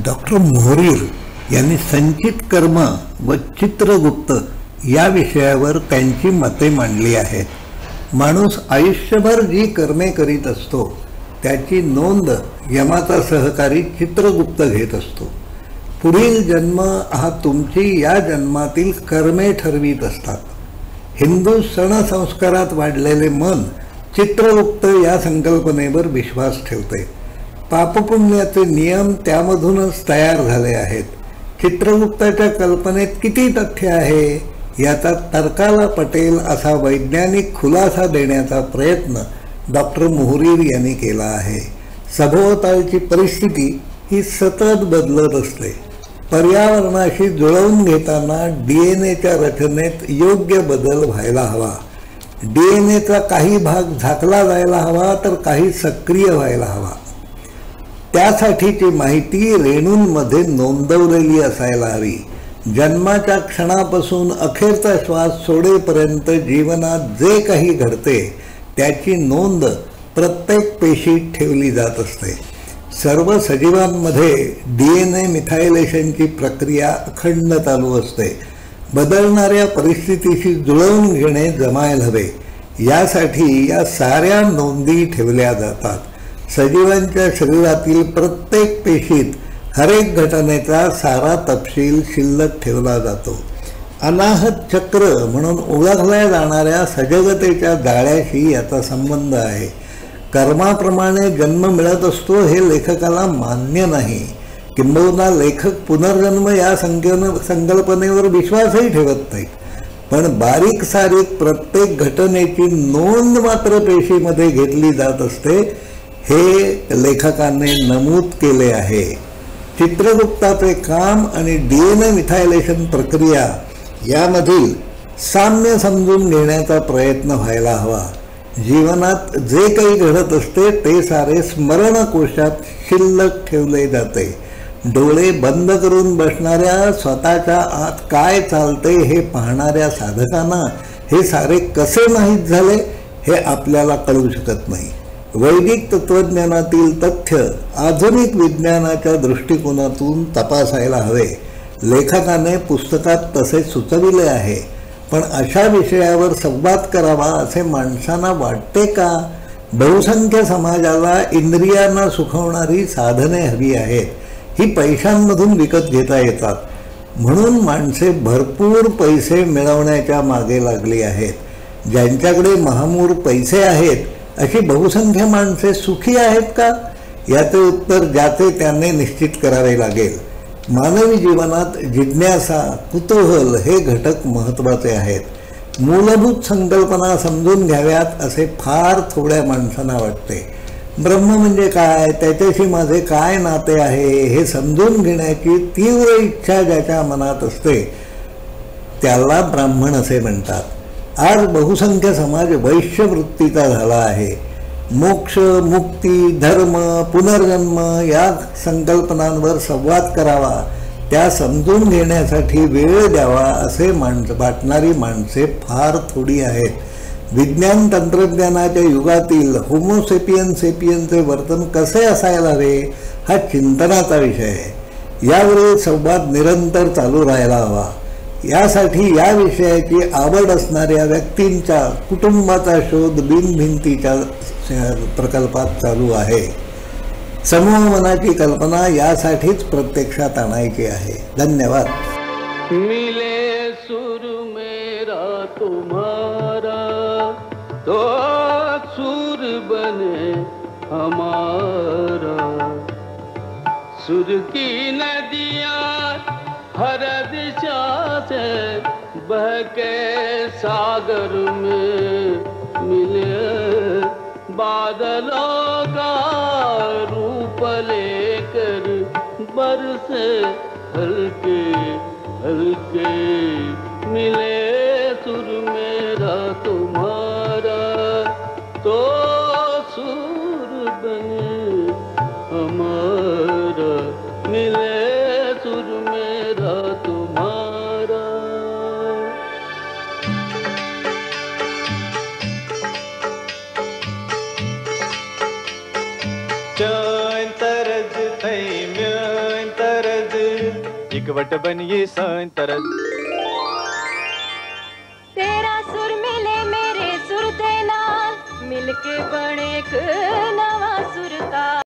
Doctor Mohrir यांनी संचित कर्म व चित्रगुप्त या विषयावर त्यांची मते मांडली आहेत. माणूस आयुष्यभर जी कर्मे करीत असतो त्याची नोंद यमाचा सहकारी चित्रगुप्त घेत असतो. पुढील जन्म हा तुमची या जन्मातील कर्मे ठरवीत असतात. हिंदू सण संस्कारात वाढलेले मन चित्रगुप्त या संकल्पनेवर विश्वास ठेवते. पापपुण्याचे नियम त्यामधूनच तयार झाले आहेत. चित्रगुप्ताच्या कल्पनेत किती तथ्य आहे याचा तर्काला पटेल असा वैज्ञानिक खुलासा देण्याचा प्रयत्न डॉक्टर मोहरीर यांनी केला आहे. सभोवतालची परिस्थिती ही सतत बदलत असते. पर्यावरणाशी जुळवून घेताना DNA रचनेत योग्य बदल व्हायला हवा. DNAचा काही भाग झाकला जायला हवा तर काही सक्रिय व्हायला हवा. त्यासाठीची माहिती रेणूंमध्ये नोंदवलेली असायला हवी. जन्माच्या क्षणापासून अखेरचा श्वास सोडेपर्यंत जीवनात जे काही घडते त्याची नोंद प्रत्येक पेशीत ठेवली जात असते. सर्व सजीवांमध्ये DNA मिथायलेशनची प्रक्रिया अखंड चालू असते. बदलणाऱ्या परिस्थितीशी जुळवून घेणे जमायला हवे यासाठी या साऱ्या नोंदी ठेवल्या जातात. सजीवांच्या शरीरातील प्रत्येक पेशीत हरेक घटनेचा सारा तपशील शिल्लक ठेवला जातो. अनाहत चक्र म्हणून ओळखल्या जाणाऱ्या सजगतेच्या जाळ्याशी याचा संबंध आहे. कर्माप्रमाणे जन्म मिळत असतो हे लेखकाला मान्य नाही. किंबहुना लेखक पुनर्जन्म या संकल्पनेवर विश्वासही ठेवत नाहीत. पण बारीक सारीक प्रत्येक घटनेची नोंद मात्र पेशीमध्ये घेतली जात असते हे लेखकाने नमूद केले आहे. चित्रगुप्ताचे काम आणि DNA मिथायलेशन प्रक्रिया यामधील साम्य समजून घेण्याचा प्रयत्न व्हायला हवा. जीवनात जे काही घडत असते ते सारे स्मरणकोशात शिल्लक ठेवले जाते. डोळे बंद करून बसणाऱ्या स्वतःच्या आत काय चालते हे पाहणाऱ्या साधकांना हे सारे कसे माहीत झाले हे आपल्याला कळू शकत नाही. वैदिक तत्त्वज्ञानातील तथ्य आधुनिक विज्ञानाच्या दृष्टिकोनातून तपासायला हवे. लेखकाने पुस्तकात तसे सुचविले आहे. पण अशा विषयावर संवाद करावा असे माणसांना वाटते का? बहुसंख्य समाजाला इंद्रियांना सुखवणारी साधने हवी आहेत. ही पैशांमधून विकत घेता येतात म्हणून माणसे भरपूर पैसे मिळवण्याच्या मागे लागली आहेत. ज्यांच्याकडे महामूर पैसे आहेत अशी बहुसंख्य माणसे सुखी आहेत का? याचे उत्तर ज्याचे त्याने निश्चित करावे लागेल. मानवी जीवनात जिज्ञासा, कुतूहल हे घटक महत्त्वाचे आहेत. मूलभूत संकल्पना समजून घ्याव्यात असे फार थोड्या माणसांना वाटते. ब्रह्म म्हणजे काय, त्याच्याशी माझे काय नाते आहे हे समजून घेण्याची तीव्र इच्छा ज्याच्या मनात असते त्याला ब्राह्मण असे म्हणतात. आज बहुसंख्य समाज वैश्यवृत्तीचा झाला आहे. मोक्ष, मुक्ती, धर्म, पुनर्जन्म या संकल्पनांवर संवाद करावा, त्या समजून घेण्यासाठी वेळ द्यावा असे वाटणारी माणसे फार थोडी आहेत. विज्ञान तंत्रज्ञानाच्या युगातील होमोसेपियनचे वर्तन कसे असायला हवे हा चिंतनाचा विषय आहे. यावरील संवाद निरंतर चालू राहायला हवा. यासाठी या विषयाची आवड असणाऱ्या व्यक्तींच्या कुटुंबाचा शोध बिनभिंतीच्या प्रकल्पात चालू आहे. समूह मनाची कल्पना यासाठीच प्रत्यक्षात आणायची आहे. धन्यवाद. मिले सुर मेरा तुम्हारा तो सुर बने हमारा. सुर की नदियाँ हर दिशा से बहके सागर में मिले. बादलों का रूप लेकर बरसे हल्के हल्के. मिले सुर मेरा तुम्हारा तो सुर बने हमारा. मिले सुर मेरा तुम्हारा. Chöin taraj thay mjöin इकवट बनिए संतरत। तेरा सुर मिले मेरे सुर दे नाल, मिलके बने एक